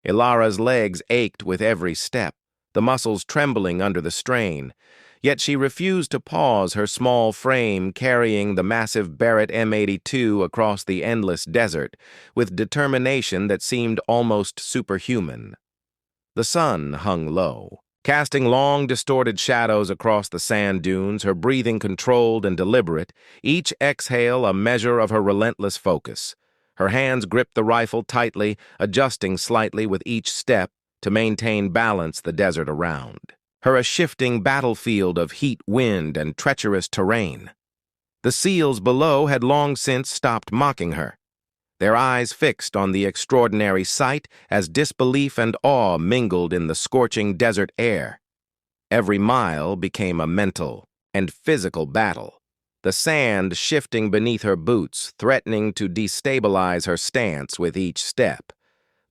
Ilara's legs ached with every step, the muscles trembling under the strain. Yet she refused to pause, her small frame carrying the massive Barrett M82 across the endless desert with determination that seemed almost superhuman. The sun hung low, casting long, distorted shadows across the sand dunes, her breathing controlled and deliberate, each exhale a measure of her relentless focus. Her hands gripped the rifle tightly, adjusting slightly with each step to maintain balance the desert around. Her a shifting battlefield of heat, wind, and treacherous terrain. The seals below had long since stopped mocking her, their eyes fixed on the extraordinary sight as disbelief and awe mingled in the scorching desert air. Every mile became a mental and physical battle, the sand shifting beneath her boots, threatening to destabilize her stance with each step.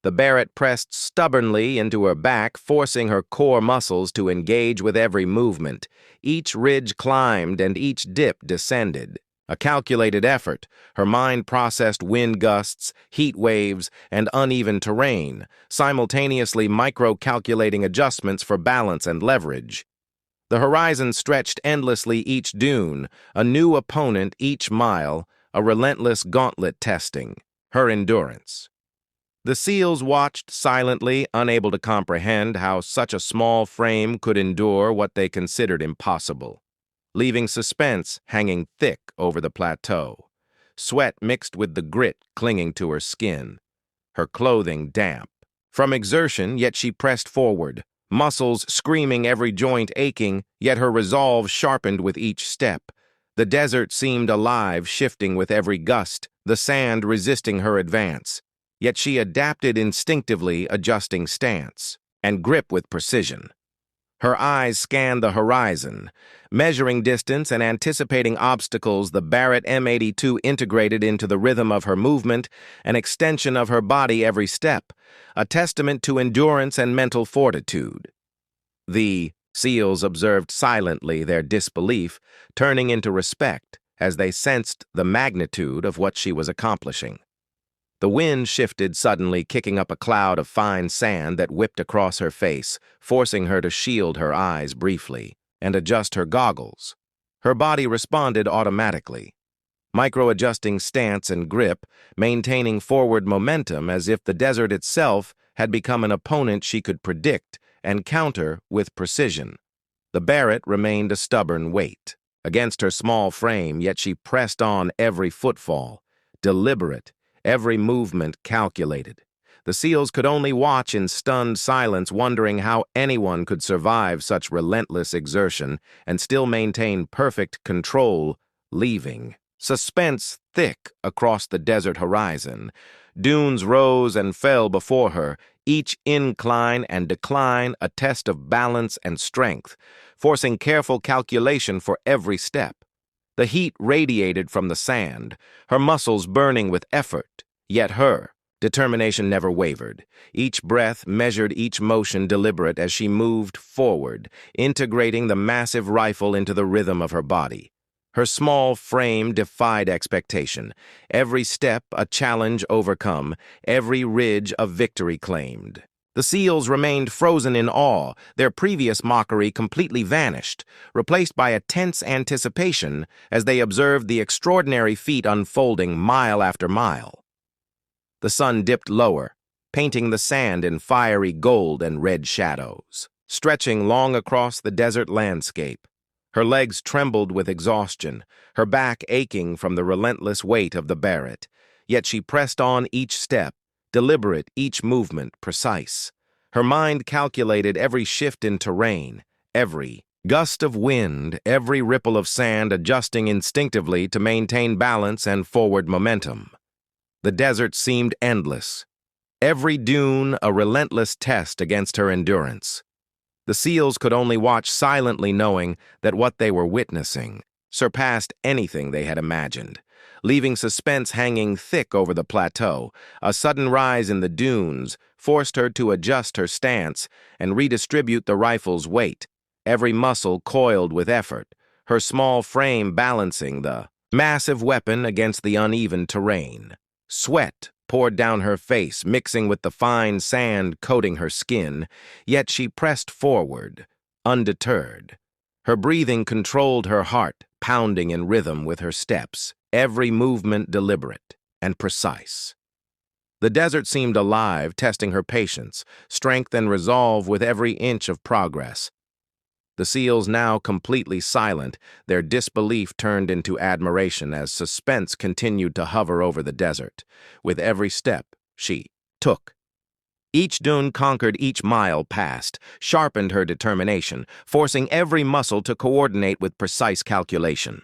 The Barrett pressed stubbornly into her back, forcing her core muscles to engage with every movement. Each ridge climbed and each dip descended. A calculated effort, her mind processed wind gusts, heat waves, and uneven terrain, simultaneously micro-calculating adjustments for balance and leverage. The horizon stretched endlessly each dune, a new opponent each mile, a relentless gauntlet testing her endurance. The seals watched silently, unable to comprehend how such a small frame could endure what they considered impossible, leaving suspense hanging thick over the plateau. Sweat mixed with the grit clinging to her skin, her clothing damp. From exertion, yet she pressed forward, muscles screaming, every joint aching, yet her resolve sharpened with each step. The desert seemed alive, shifting with every gust, the sand resisting her advance. Yet she adapted instinctively, adjusting stance and grip with precision. Her eyes scanned the horizon, measuring distance and anticipating obstacles. The Barrett M82 integrated into the rhythm of her movement, an extension of her body every step, a testament to endurance and mental fortitude. The seals observed silently, their disbelief turning into respect as they sensed the magnitude of what she was accomplishing. The wind shifted suddenly, kicking up a cloud of fine sand that whipped across her face, forcing her to shield her eyes briefly and adjust her goggles. Her body responded automatically, micro-adjusting stance and grip, maintaining forward momentum as if the desert itself had become an opponent she could predict and counter with precision. The Barrett remained a stubborn weight against her small frame, yet she pressed on every footfall, deliberate, every movement calculated. The seals could only watch in stunned silence, wondering how anyone could survive such relentless exertion and still maintain perfect control, leaving suspense thick across the desert horizon. Dunes rose and fell before her, each incline and decline a test of balance and strength, forcing careful calculation for every step. The heat radiated from the sand, her muscles burning with effort, yet her determination never wavered. Each breath measured, each motion deliberate as she moved forward, integrating the massive rifle into the rhythm of her body. Her small frame defied expectation, every step a challenge overcome, every ridge a victory claimed. The seals remained frozen in awe, their previous mockery completely vanished, replaced by a tense anticipation as they observed the extraordinary feat unfolding mile after mile. The sun dipped lower, painting the sand in fiery gold and red shadows, stretching long across the desert landscape. Her legs trembled with exhaustion, her back aching from the relentless weight of the Barrett, yet she pressed on each step, deliberate, each movement precise. Her mind calculated every shift in terrain, every gust of wind, every ripple of sand, adjusting instinctively to maintain balance and forward momentum. The desert seemed endless, every dune a relentless test against her endurance. The seals could only watch silently, knowing that what they were witnessing surpassed anything they had imagined, leaving suspense hanging thick over the plateau. A sudden rise in the dunes forced her to adjust her stance and redistribute the rifle's weight, every muscle coiled with effort, her small frame balancing the massive weapon against the uneven terrain. Sweat poured down her face, mixing with the fine sand coating her skin, yet she pressed forward, undeterred. Her breathing controlled her heart, pounding in rhythm with her steps, every movement deliberate and precise. The desert seemed alive, testing her patience, strength, and resolve with every inch of progress. The seals now completely silent, their disbelief turned into admiration as suspense continued to hover over the desert. With every step she took, each dune conquered, each mile passed, sharpened her determination, forcing every muscle to coordinate with precise calculation.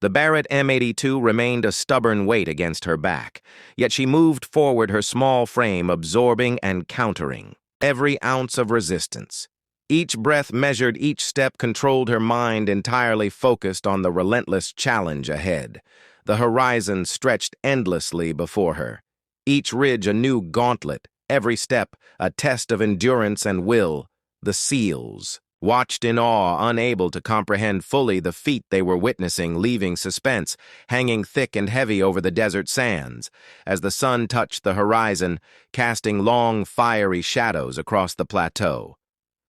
The Barrett M82 remained a stubborn weight against her back, yet she moved forward, her small frame absorbing and countering every ounce of resistance. Each breath measured, each step controlled, her mind entirely focused on the relentless challenge ahead. The horizon stretched endlessly before her, each ridge a new gauntlet, every step a test of endurance and will. The SEALs watched in awe, unable to comprehend fully the feat they were witnessing, leaving suspense hanging thick and heavy over the desert sands as the sun touched the horizon, casting long, fiery shadows across the plateau.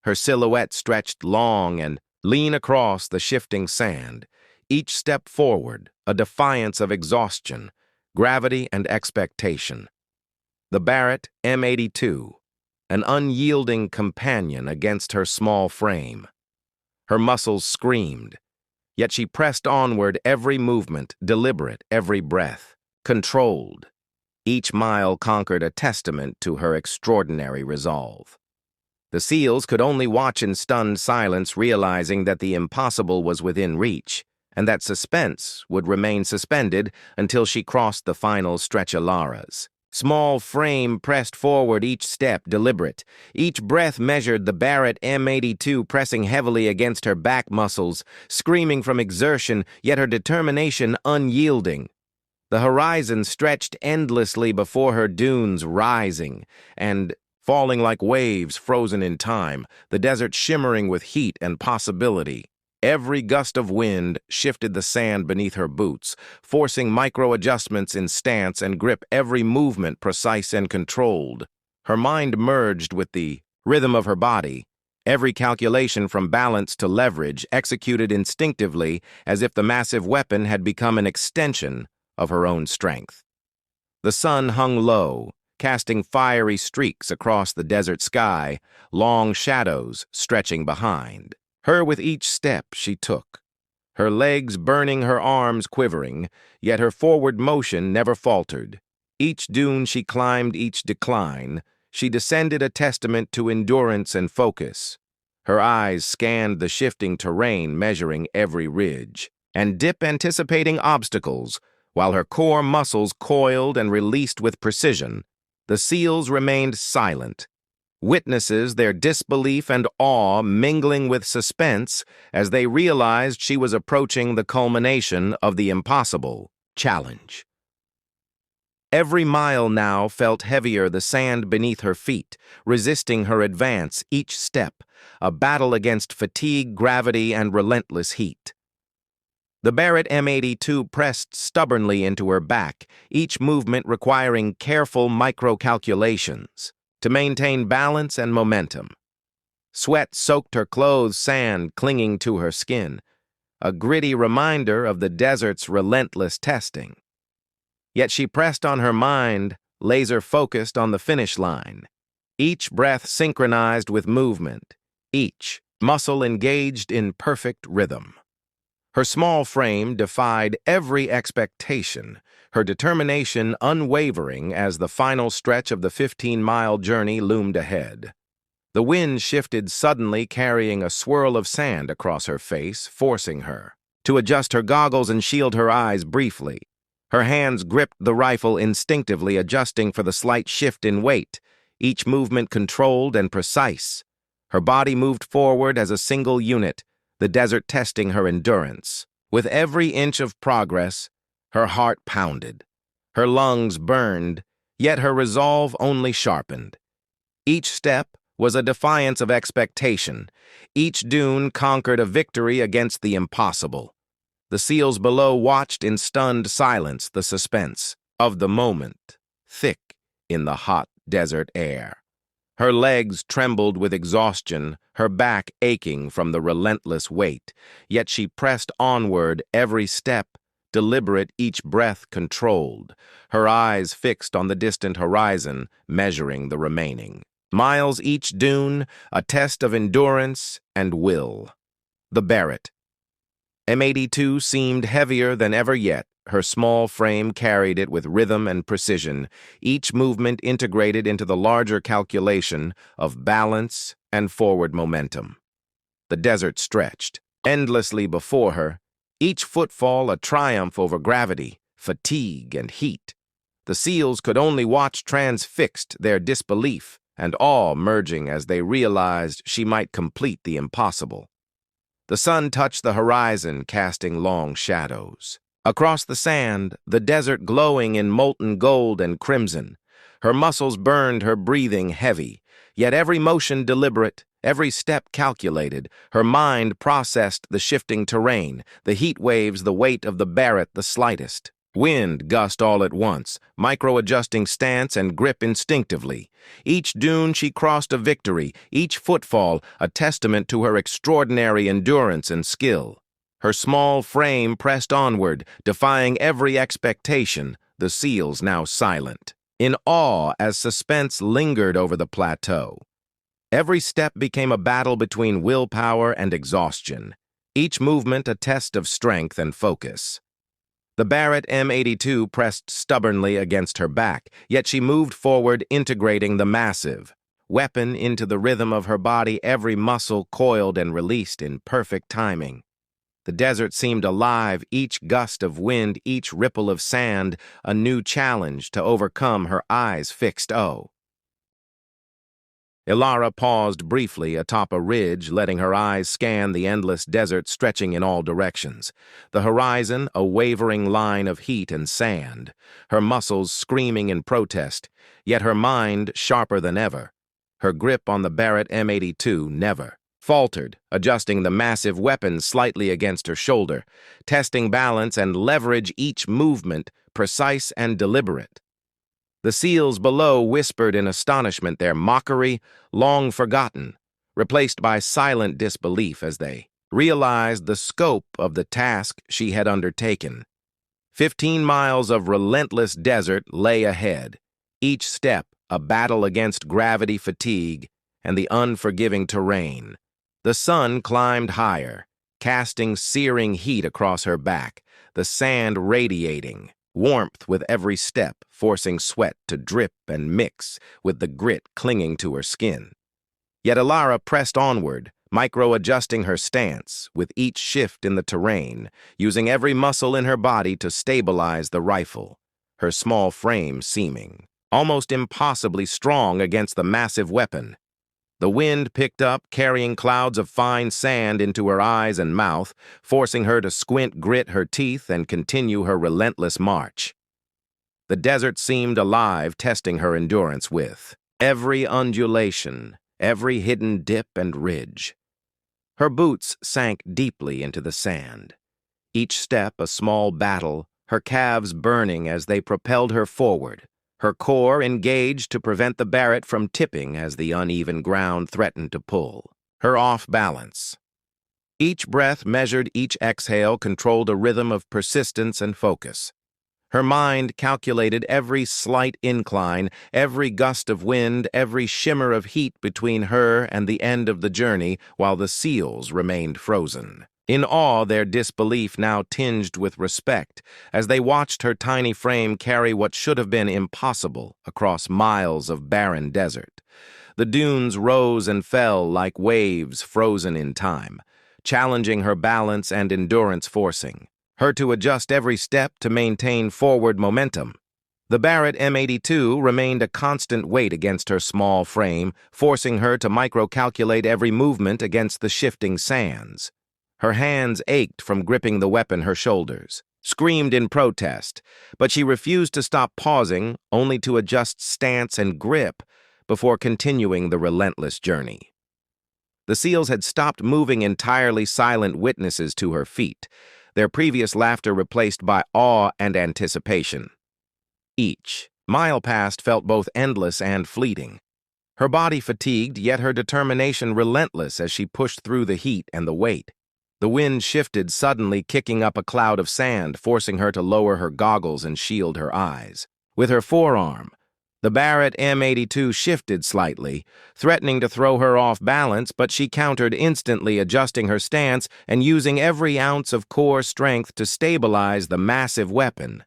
Her silhouette stretched long and lean across the shifting sand, each step forward a defiance of exhaustion, gravity, and expectation. The Barrett M82, an unyielding companion against her small frame. Her muscles screamed, yet she pressed onward, every movement deliberate, every breath controlled. Each mile conquered, a testament to her extraordinary resolve. The SEALs could only watch in stunned silence, realizing that the impossible was within reach, and that suspense would remain suspended until she crossed the final stretch of Lara's. Small frame pressed forward, each step deliberate. Each breath measured, the Barrett M82 pressing heavily against her back muscles, screaming from exertion, yet her determination unyielding. The horizon stretched endlessly before her, dunes rising and falling like waves frozen in time, the desert shimmering with heat and possibility. Every gust of wind shifted the sand beneath her boots, forcing micro-adjustments in stance and grip, every movement precise and controlled. Her mind merged with the rhythm of her body, every calculation from balance to leverage executed instinctively, as if the massive weapon had become an extension of her own strength. The sun hung low, casting fiery streaks across the desert sky, long shadows stretching behind her with each step she took, her legs burning, her arms quivering, yet her forward motion never faltered. Each dune she climbed, each decline, she descended, a testament to endurance and focus. Her eyes scanned the shifting terrain, measuring every ridge and dip, anticipating obstacles, while her core muscles coiled and released with precision. The SEALs remained silent, witnesses, their disbelief and awe mingling with suspense as they realized she was approaching the culmination of the impossible challenge. Every mile now felt heavier, the sand beneath her feet, resisting her advance, each step a battle against fatigue, gravity, and relentless heat. The Barrett M82 pressed stubbornly into her back, each movement requiring careful micro-calculations to maintain balance and momentum. Sweat soaked her clothes, sand clinging to her skin, a gritty reminder of the desert's relentless testing. Yet she pressed on, her mind laser-focused on the finish line, each breath synchronized with movement, each muscle engaged in perfect rhythm. Her small frame defied every expectation, her determination unwavering as the final stretch of the 15-mile journey loomed ahead. The wind shifted suddenly, carrying a swirl of sand across her face, forcing her to adjust her goggles and shield her eyes briefly. Her hands gripped the rifle instinctively, adjusting for the slight shift in weight, each movement controlled and precise. Her body moved forward as a single unit, the desert testing her endurance. With every inch of progress, her heart pounded, her lungs burned, yet her resolve only sharpened. Each step was a defiance of expectation. Each dune conquered a victory against the impossible. The SEALs below watched in stunned silence, the suspense of the moment thick in the hot desert air. Her legs trembled with exhaustion, her back aching from the relentless weight, yet she pressed onward every step, deliberate, each breath controlled, her eyes fixed on the distant horizon, measuring the remaining miles each dune, a test of endurance and will. The Barrett. M82 seemed heavier than ever yet. Her small frame carried it with rhythm and precision, each movement integrated into the larger calculation of balance and forward momentum. The desert stretched endlessly before her, each footfall a triumph over gravity, fatigue, and heat. The SEALs could only watch transfixed, their disbelief and awe merging as they realized she might complete the impossible. The sun touched the horizon, casting long shadows. Across the sand, the desert glowing in molten gold and crimson. Her muscles burned, her breathing heavy, yet every motion deliberate, every step calculated. Her mind processed the shifting terrain, the heat waves, the weight of the Barrett the slightest. Wind gust all at once, micro-adjusting stance and grip instinctively. Each dune she crossed a victory, each footfall a testament to her extraordinary endurance and skill. Her small frame pressed onward, defying every expectation, the SEALs now silent, in awe as suspense lingered over the plateau. Every step became a battle between willpower and exhaustion, each movement a test of strength and focus. The Barrett M82 pressed stubbornly against her back, yet she moved forward, integrating the massive weapon into the rhythm of her body, every muscle coiled and released in perfect timing. The desert seemed alive, each gust of wind, each ripple of sand, a new challenge to overcome. Her eyes fixed. Ilara paused briefly atop a ridge, letting her eyes scan the endless desert stretching in all directions. The horizon, a wavering line of heat and sand, her muscles screaming in protest, yet her mind sharper than ever. Her grip on the Barrett M82 never faltered, adjusting the massive weapon slightly against her shoulder, testing balance and leverage each movement, precise and deliberate. The SEALs below whispered in astonishment, their mockery long forgotten, replaced by silent disbelief as they realized the scope of the task she had undertaken. 15 miles of relentless desert lay ahead, each step a battle against gravity fatigue and the unforgiving terrain. The sun climbed higher, casting searing heat across her back, the sand radiating warmth with every step, forcing sweat to drip and mix with the grit clinging to her skin. Yet Ilara pressed onward, micro-adjusting her stance with each shift in the terrain, using every muscle in her body to stabilize the rifle, her small frame seeming almost impossibly strong against the massive weapon. The wind picked up, carrying clouds of fine sand into her eyes and mouth, forcing her to squint, grit her teeth, and continue her relentless march. The desert seemed alive, testing her endurance with every undulation, every hidden dip and ridge. Her boots sank deeply into the sand, each step a small battle, her calves burning as they propelled her forward, her core engaged to prevent the Barrett from tipping as the uneven ground threatened to pull her off balance. Each breath measured, each exhale controlled a rhythm of persistence and focus. Her mind calculated every slight incline, every gust of wind, every shimmer of heat between her and the end of the journey, while the SEALs remained frozen. In awe, their disbelief now tinged with respect, as they watched her tiny frame carry what should have been impossible across miles of barren desert. The dunes rose and fell like waves frozen in time, challenging her balance and endurance, forcing her to adjust every step to maintain forward momentum. The Barrett M82 remained a constant weight against her small frame, forcing her to micro-calculate every movement against the shifting sands. Her hands ached from gripping the weapon, her shoulders screamed in protest, but she refused to stop, pausing only to adjust stance and grip before continuing the relentless journey. The SEALs had stopped moving, entirely silent witnesses to her feat, their previous laughter replaced by awe and anticipation. Each Mile past felt both endless and fleeting. Her body fatigued, yet her determination relentless as she pushed through the heat and the weight. The wind shifted, suddenly kicking up a cloud of sand, forcing her to lower her goggles and shield her eyes. With her forearm, the Barrett M82 shifted slightly, threatening to throw her off balance, but she countered instantly, adjusting her stance and using every ounce of core strength to stabilize the massive weapon.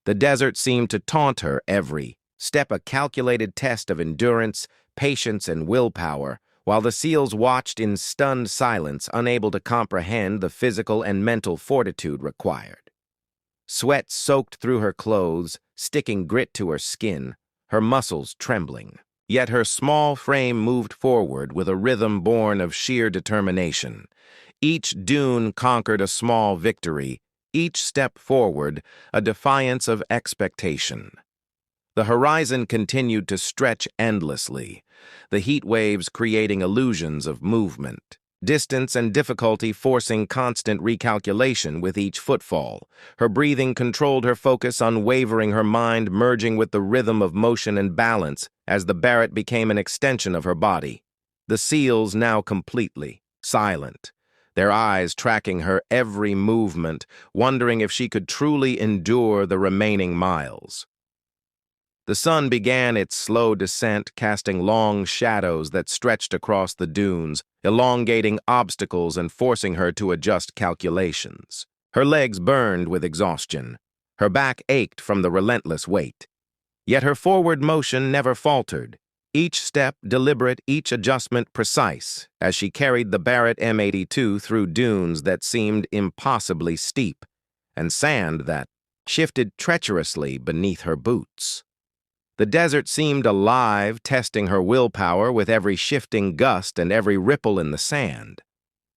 The desert seemed to taunt her every step, a calculated test of endurance, patience, and willpower, while the SEALs watched in stunned silence, unable to comprehend the physical and mental fortitude required. Sweat soaked through her clothes, sticking grit to her skin, her muscles trembling. Yet her small frame moved forward with a rhythm born of sheer determination. Each dune conquered a small victory, each step forward a defiance of expectation. The horizon continued to stretch endlessly, the heat waves creating illusions of movement, distance and difficulty forcing constant recalculation with each footfall. Her breathing controlled her focus, unwavering, her mind merging with the rhythm of motion and balance as the Barrett became an extension of her body. The SEALs now completely silent, their eyes tracking her every movement, wondering if she could truly endure the remaining miles. The sun began its slow descent, casting long shadows that stretched across the dunes, elongating obstacles and forcing her to adjust calculations. Her legs burned with exhaustion. Her back ached from the relentless weight. Yet her forward motion never faltered, each step deliberate, each adjustment precise, as she carried the Barrett M82 through dunes that seemed impossibly steep, and sand that shifted treacherously beneath her boots. The desert seemed alive, testing her willpower with every shifting gust and every ripple in the sand.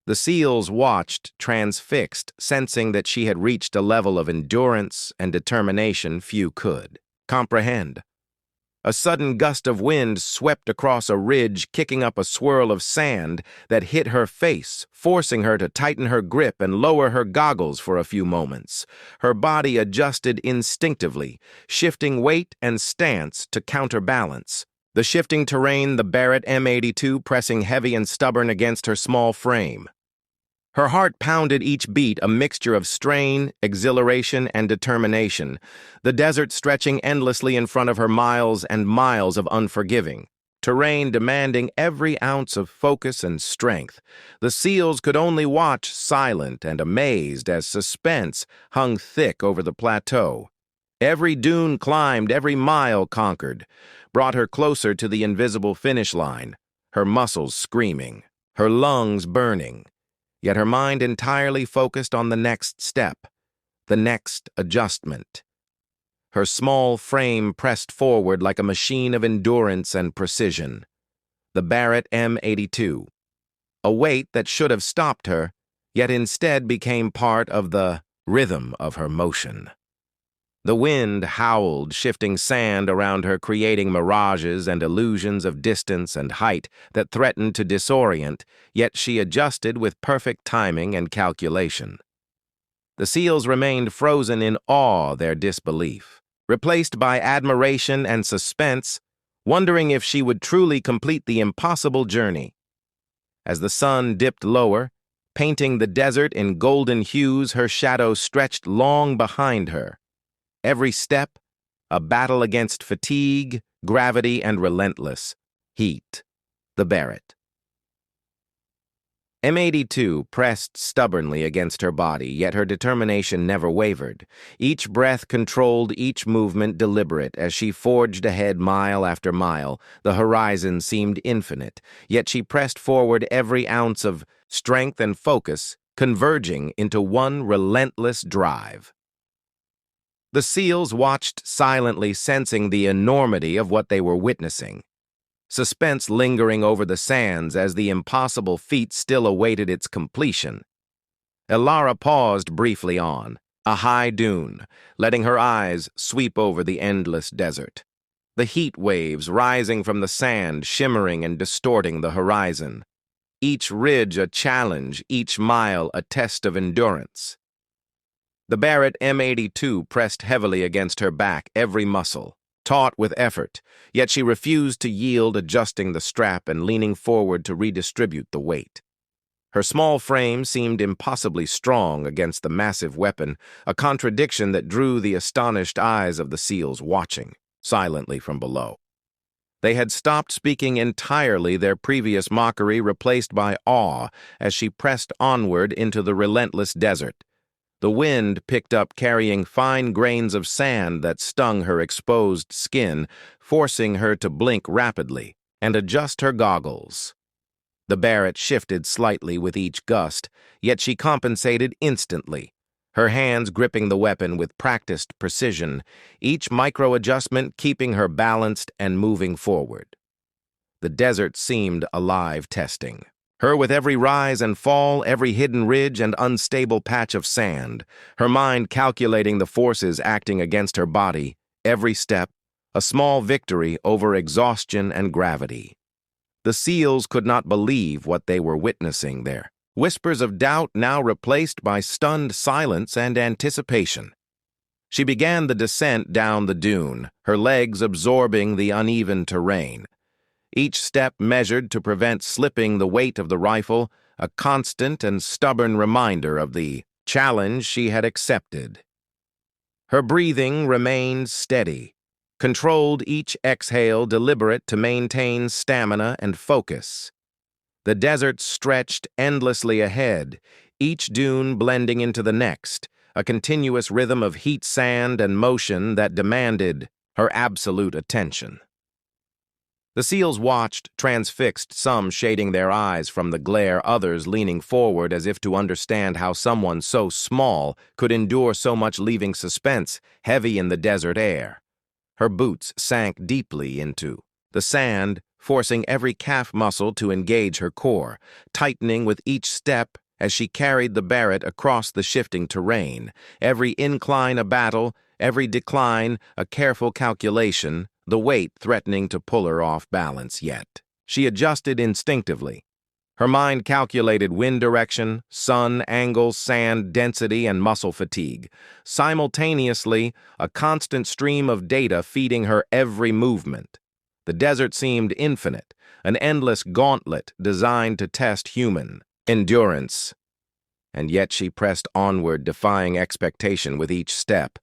The SEALs watched, transfixed, sensing that she had reached a level of endurance and determination few could comprehend. A sudden gust of wind swept across a ridge, kicking up a swirl of sand that hit her face, forcing her to tighten her grip and lower her goggles for a few moments. Her body adjusted instinctively, shifting weight and stance to counterbalance. The shifting terrain, the Barrett M82 pressing heavy and stubborn against her small frame. Her heart pounded each beat, a mixture of strain, exhilaration, and determination, the desert stretching endlessly in front of her, miles and miles of unforgiving terrain demanding every ounce of focus and strength. The SEALs could only watch, silent and amazed, as suspense hung thick over the plateau. Every dune climbed, every mile conquered, brought her closer to the invisible finish line, her muscles screaming, her lungs burning. Yet her mind entirely focused on the next step, the next adjustment. Her small frame pressed forward like a machine of endurance and precision. The Barrett M82, a weight that should have stopped her, yet instead became part of the rhythm of her motion. The wind howled, shifting sand around her, creating mirages and illusions of distance and height that threatened to disorient, yet she adjusted with perfect timing and calculation. The SEALs remained frozen in awe, their disbelief, replaced by admiration and suspense, wondering if she would truly complete the impossible journey. As the sun dipped lower, painting the desert in golden hues, her shadow stretched long behind her. Every step, a battle against fatigue, gravity, and relentless heat. The Barrett M82 pressed stubbornly against her body, yet her determination never wavered. Each breath controlled, each movement deliberate. As she forged ahead mile after mile, the horizon seemed infinite, yet she pressed forward, every ounce of strength and focus converging into one relentless drive. The SEALs watched silently, sensing the enormity of what they were witnessing. Suspense lingering over the sands as the impossible feat still awaited its completion. Elara paused briefly on a high dune, letting her eyes sweep over the endless desert. The heat waves rising from the sand, shimmering and distorting the horizon. Each ridge a challenge, each mile a test of endurance. The Barrett M82 pressed heavily against her back, every muscle taut with effort, yet she refused to yield, adjusting the strap and leaning forward to redistribute the weight. Her small frame seemed impossibly strong against the massive weapon, a contradiction that drew the astonished eyes of the SEALs watching, silently from below. They had stopped speaking entirely, their previous mockery replaced by awe as she pressed onward into the relentless desert. The wind picked up, carrying fine grains of sand that stung her exposed skin, forcing her to blink rapidly and adjust her goggles. The Barrett shifted slightly with each gust, yet she compensated instantly, her hands gripping the weapon with practiced precision, each micro-adjustment keeping her balanced and moving forward. The desert seemed alive, testing her with every rise and fall, every hidden ridge and unstable patch of sand, her mind calculating the forces acting against her body, every step, a small victory over exhaustion and gravity. The SEALs could not believe what they were witnessing there. Whispers of doubt now replaced by stunned silence and anticipation. She began the descent down the dune, her legs absorbing the uneven terrain. Each step measured to prevent slipping the weight of the rifle, a constant and stubborn reminder of the challenge she had accepted. Her breathing remained steady, controlled each exhale deliberate to maintain stamina and focus. The desert stretched endlessly ahead, each dune blending into the next, a continuous rhythm of heat, sand, and motion that demanded her absolute attention. The SEALs watched, transfixed, some shading their eyes from the glare, others leaning forward as if to understand how someone so small could endure so much, leaving suspense heavy in the desert air. Her boots sank deeply into the sand, forcing every calf muscle to engage her core, tightening with each step as she carried the Barrett across the shifting terrain, every incline a battle, every decline a careful calculation, the weight threatening to pull her off balance. Yet she adjusted instinctively. Her mind calculated wind direction, sun, angle, sand, density, and muscle fatigue. Simultaneously, a constant stream of data feeding her every movement. The desert seemed infinite, an endless gauntlet designed to test human endurance. And yet she pressed onward, defying expectation with each step.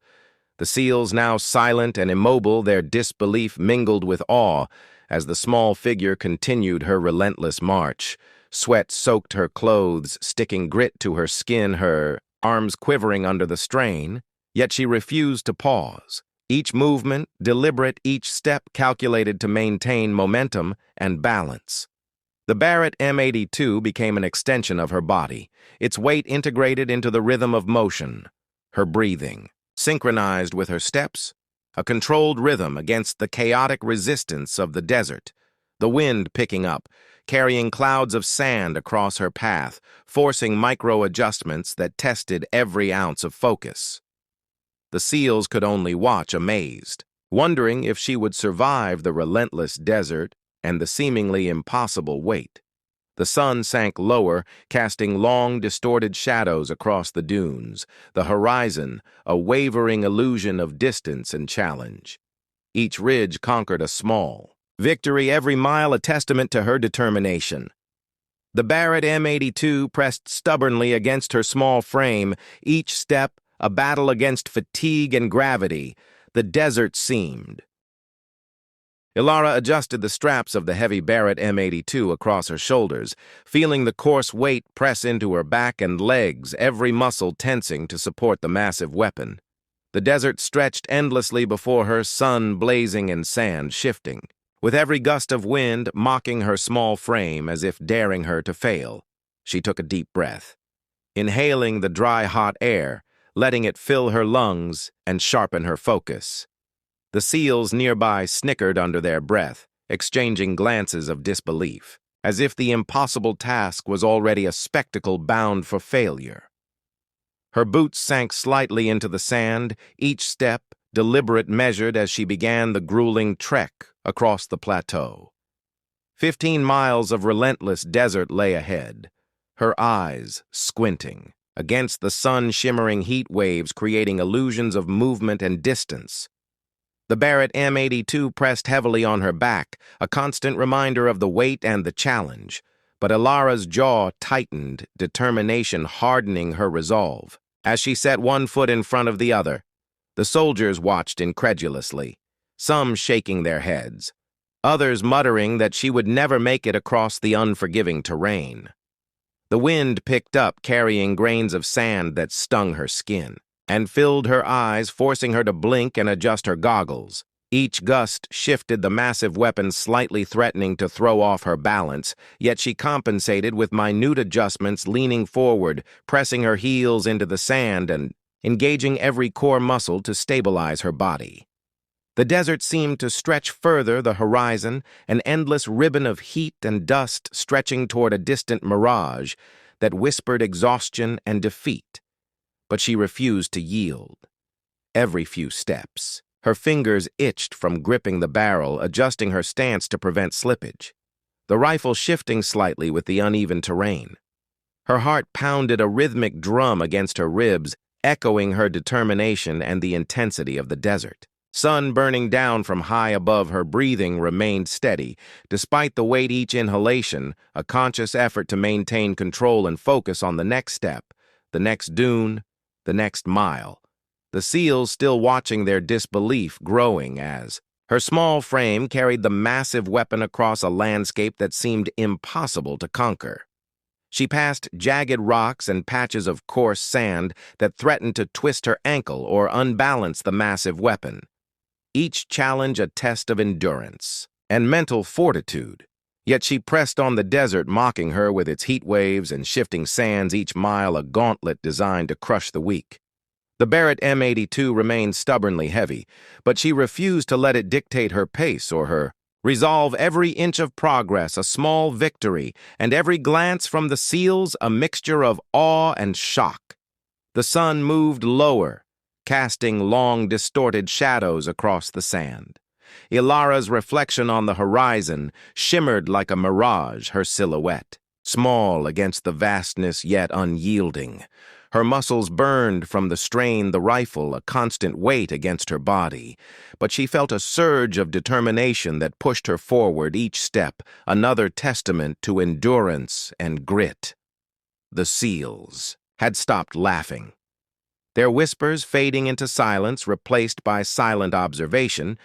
The SEALs, now silent and immobile, their disbelief mingled with awe as the small figure continued her relentless march. Sweat soaked her clothes, sticking grit to her skin, her arms quivering under the strain, yet she refused to pause. Each movement, deliberate, each step calculated to maintain momentum and balance. The Barrett M82 became an extension of her body, its weight integrated into the rhythm of motion, her breathing, synchronized with her steps, a controlled rhythm against the chaotic resistance of the desert, the wind picking up, carrying clouds of sand across her path, forcing micro-adjustments that tested every ounce of focus. The SEALs could only watch, amazed, wondering if she would survive the relentless desert and the seemingly impossible weight. The sun sank lower, casting long, distorted shadows across the dunes, the horizon a wavering illusion of distance and challenge. Each ridge conquered a small victory, every mile a testament to her determination. The Barrett M82 pressed stubbornly against her small frame, each step a battle against fatigue and gravity. The desert seemed. Ilara adjusted the straps of the heavy Barrett M82 across her shoulders, feeling the coarse weight press into her back and legs, every muscle tensing to support the massive weapon. The desert stretched endlessly before her, sun blazing and sand shifting, with every gust of wind mocking her small frame as if daring her to fail. She took a deep breath, inhaling the dry, hot air, letting it fill her lungs and sharpen her focus. The SEALs nearby snickered under their breath, exchanging glances of disbelief, as if the impossible task was already a spectacle bound for failure. Her boots sank slightly into the sand, each step deliberate, measured as she began the grueling trek across the plateau. 15 miles of relentless desert lay ahead, her eyes squinting against the sun-shimmering heat waves, creating illusions of movement and distance. The Barrett M82 pressed heavily on her back, a constant reminder of the weight and the challenge. But Ilara's jaw tightened, determination hardening her resolve. As she set one foot in front of the other, the soldiers watched incredulously, some shaking their heads, others muttering that she would never make it across the unforgiving terrain. The wind picked up, carrying grains of sand that stung her skin and filled her eyes, forcing her to blink and adjust her goggles. Each gust shifted the massive weapon, slightly threatening to throw off her balance, yet she compensated with minute adjustments, leaning forward, pressing her heels into the sand and engaging every core muscle to stabilize her body. The desert seemed to stretch further, the horizon, an endless ribbon of heat and dust stretching toward a distant mirage that whispered exhaustion and defeat. But she refused to yield. Every few steps, her fingers itched from gripping the barrel, adjusting her stance to prevent slippage, the rifle shifting slightly with the uneven terrain. Her heart pounded a rhythmic drum against her ribs, echoing her determination and the intensity of the desert. Sun burning down from high above her, breathing remained steady, despite the weight each inhalation, a conscious effort to maintain control and focus on the next step, the next dune, the next mile. The SEALs still watching, their disbelief growing as her small frame carried the massive weapon across a landscape that seemed impossible to conquer. She passed jagged rocks and patches of coarse sand that threatened to twist her ankle or unbalance the massive weapon. Each challenge a test of endurance and mental fortitude. Yet she pressed on the desert, mocking her with its heat waves and shifting sands, each mile a gauntlet designed to crush the weak. The Barrett M82 remained stubbornly heavy, but she refused to let it dictate her pace or her resolve. Every inch of progress a small victory, and every glance from the SEALs a mixture of awe and shock. The sun moved lower, casting long, distorted shadows across the sand. Ilara's reflection on the horizon shimmered like a mirage, her silhouette, small against the vastness yet unyielding. Her muscles burned from the strain, the rifle a constant weight against her body, but she felt a surge of determination that pushed her forward each step, another testament to endurance and grit. The SEALs had stopped laughing, their whispers fading into silence, replaced by silent observation,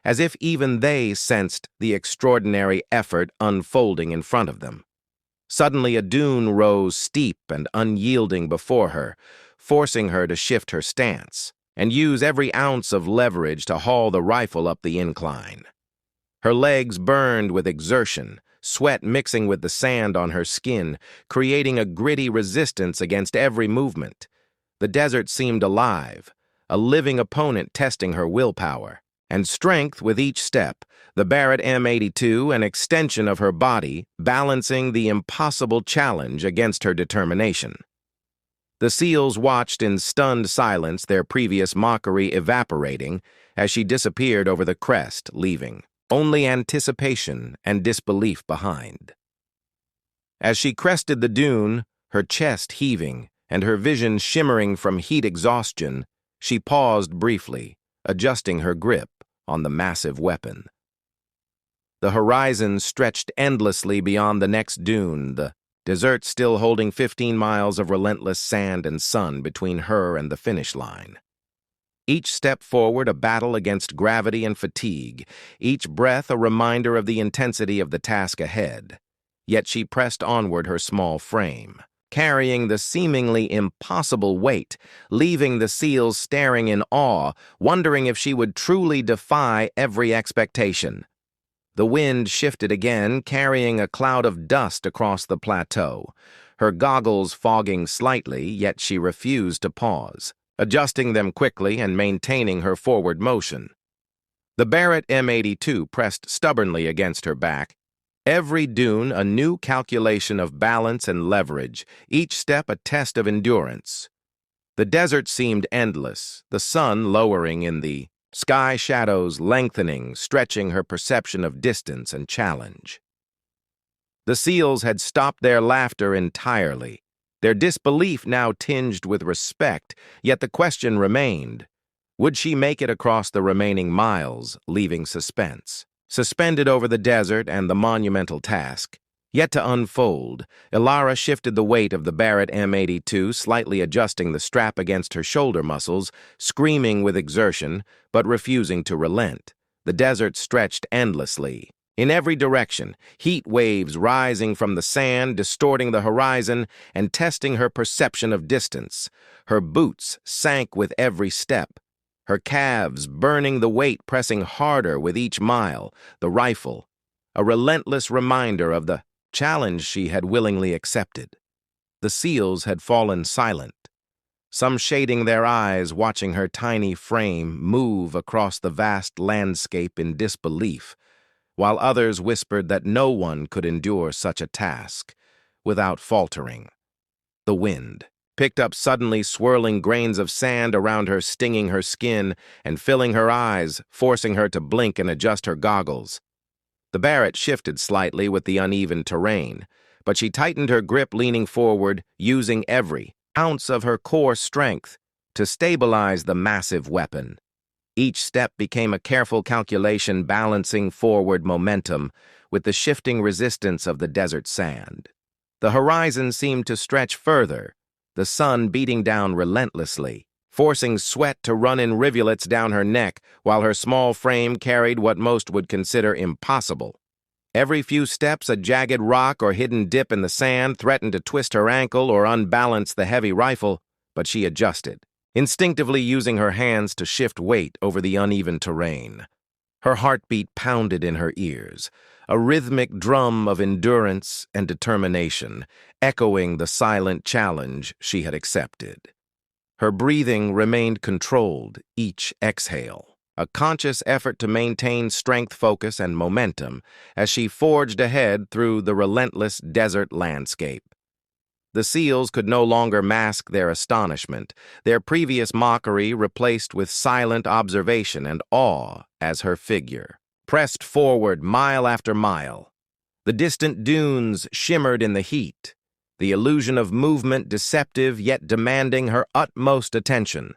as if even they sensed the extraordinary effort unfolding in front of them. Suddenly a dune rose steep and unyielding before her, forcing her to shift her stance and use every ounce of leverage to haul the rifle up the incline. Her legs burned with exertion, sweat mixing with the sand on her skin, creating a gritty resistance against every movement. The desert seemed alive, a living opponent testing her willpower and strength with each step. The Barrett M82, an extension of her body, balancing the impossible challenge against her determination. The SEALs watched in stunned silence, their previous mockery evaporating as she disappeared over the crest, leaving only anticipation and disbelief behind. As she crested the dune, her chest heaving and her vision shimmering from heat exhaustion, she paused briefly, adjusting her grip on the massive weapon. The horizon stretched endlessly beyond the next dune, the desert still holding 15 miles of relentless sand and sun between her and the finish line. Each step forward a battle against gravity and fatigue, each breath a reminder of the intensity of the task ahead. Yet she pressed onward, her small frame carrying the seemingly impossible weight, leaving the SEALs staring in awe, wondering if she would truly defy every expectation. The wind shifted again, carrying a cloud of dust across the plateau, her goggles fogging slightly, yet she refused to pause, adjusting them quickly and maintaining her forward motion. The Barrett M82 pressed stubbornly against her back, every dune a new calculation of balance and leverage, each step a test of endurance. The desert seemed endless, the sun lowering in the sky, shadows lengthening, stretching her perception of distance and challenge. The SEALs had stopped their laughter entirely, their disbelief now tinged with respect, yet the question remained. Would she make it across the remaining miles, leaving suspense? Suspended over the desert and the monumental task, yet to unfold, Ilara shifted the weight of the Barrett M82, slightly adjusting the strap against her shoulder muscles, screaming with exertion, but refusing to relent. The desert stretched endlessly. In every direction, heat waves rising from the sand, distorting the horizon and testing her perception of distance. Her boots sank with every step, her calves burning the weight, pressing harder with each mile. The rifle, a relentless reminder of the challenge she had willingly accepted. The seals had fallen silent, some shading their eyes, watching her tiny frame move across the vast landscape in disbelief, while others whispered that no one could endure such a task without faltering. The wind picked up suddenly, swirling grains of sand around her, stinging her skin and filling her eyes, forcing her to blink and adjust her goggles. The Barrett shifted slightly with the uneven terrain, but she tightened her grip, leaning forward, using every ounce of her core strength to stabilize the massive weapon. Each step became a careful calculation, balancing forward momentum with the shifting resistance of the desert sand. The horizon seemed to stretch further, the sun beating down relentlessly, forcing sweat to run in rivulets down her neck while her small frame carried what most would consider impossible. Every few steps, a jagged rock or hidden dip in the sand threatened to twist her ankle or unbalance the heavy rifle, but she adjusted, instinctively using her hands to shift weight over the uneven terrain. Her heartbeat pounded in her ears, a rhythmic drum of endurance and determination, echoing the silent challenge she had accepted. Her breathing remained controlled, each exhale, a conscious effort to maintain strength, focus, and momentum as she forged ahead through the relentless desert landscape. The seals could no longer mask their astonishment, their previous mockery replaced with silent observation and awe as her figure pressed forward mile after mile. The distant dunes shimmered in the heat, the illusion of movement deceptive yet demanding her utmost attention.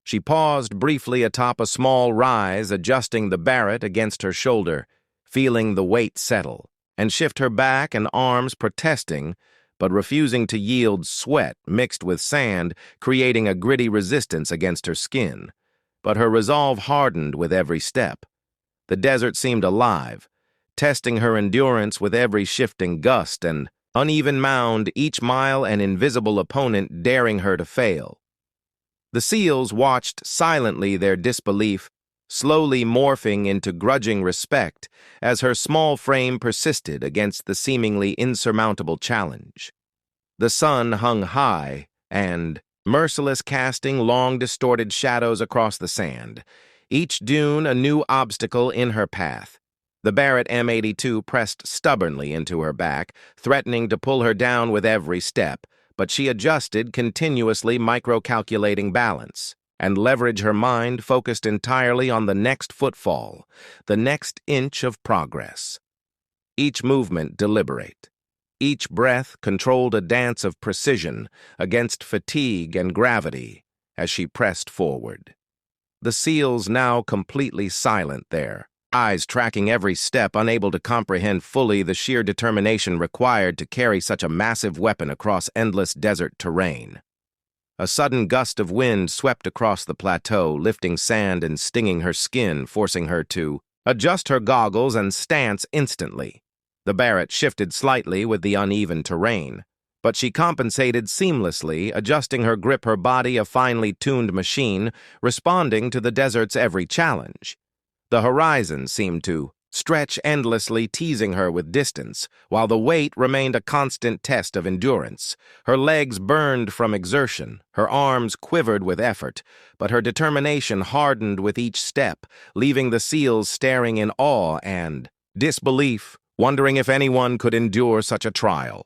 She paused briefly atop a small rise, adjusting the Barrett against her shoulder, feeling the weight settle, and shift her back and arms, protesting but refusing to yield. Sweat mixed with sand, creating a gritty resistance against her skin. But her resolve hardened with every step. The desert seemed alive, testing her endurance with every shifting gust and uneven mound, each mile an invisible opponent daring her to fail. The seals watched silently, their disbelief slowly morphing into grudging respect as her small frame persisted against the seemingly insurmountable challenge. The sun hung high and merciless, casting long distorted shadows across the sand, each dune a new obstacle in her path. The Barrett M82 pressed stubbornly into her back, threatening to pull her down with every step, but she adjusted, continuously micro-calculating balance, and leveraged her mind focused entirely on the next footfall, the next inch of progress. Each movement deliberate. Each breath controlled, a dance of precision against fatigue and gravity as she pressed forward. The seals now completely silent there, eyes tracking every step, unable to comprehend fully the sheer determination required to carry such a massive weapon across endless desert terrain. A sudden gust of wind swept across the plateau, lifting sand and stinging her skin, forcing her to adjust her goggles and stance instantly. The Barrett shifted slightly with the uneven terrain, but she compensated seamlessly, adjusting her grip, her body a finely tuned machine, responding to the desert's every challenge. The horizon seemed to stretch endlessly, teasing her with distance, while the weight remained a constant test of endurance. Her legs burned from exertion, her arms quivered with effort, but her determination hardened with each step, leaving the seals staring in awe and disbelief, wondering if anyone could endure such a trial.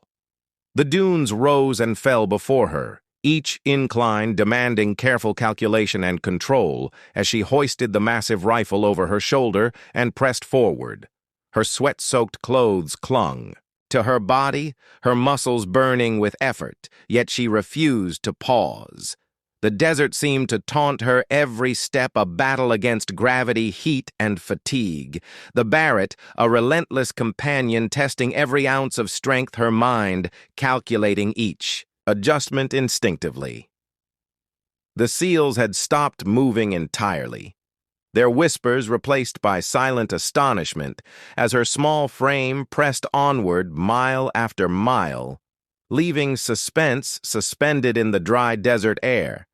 The dunes rose and fell before her, each incline demanding careful calculation and control as she hoisted the massive rifle over her shoulder and pressed forward. Her sweat-soaked clothes clung to her body, her muscles burning with effort, yet she refused to pause. The desert seemed to taunt her every step, a battle against gravity, heat, and fatigue. The Barrett, a relentless companion, testing every ounce of strength, her mind calculating each adjustment instinctively. The seals had stopped moving entirely, their whispers replaced by silent astonishment as her small frame pressed onward mile after mile, leaving suspense suspended in the dry desert air.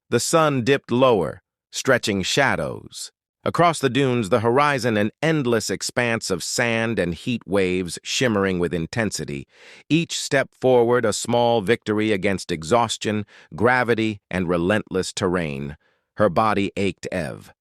The sun dipped lower, stretching shadows. Across the dunes, the horizon, an endless expanse of sand and heat waves shimmering with intensity. Each step forward a small victory against exhaustion, gravity, and relentless terrain. Her body ached Eve.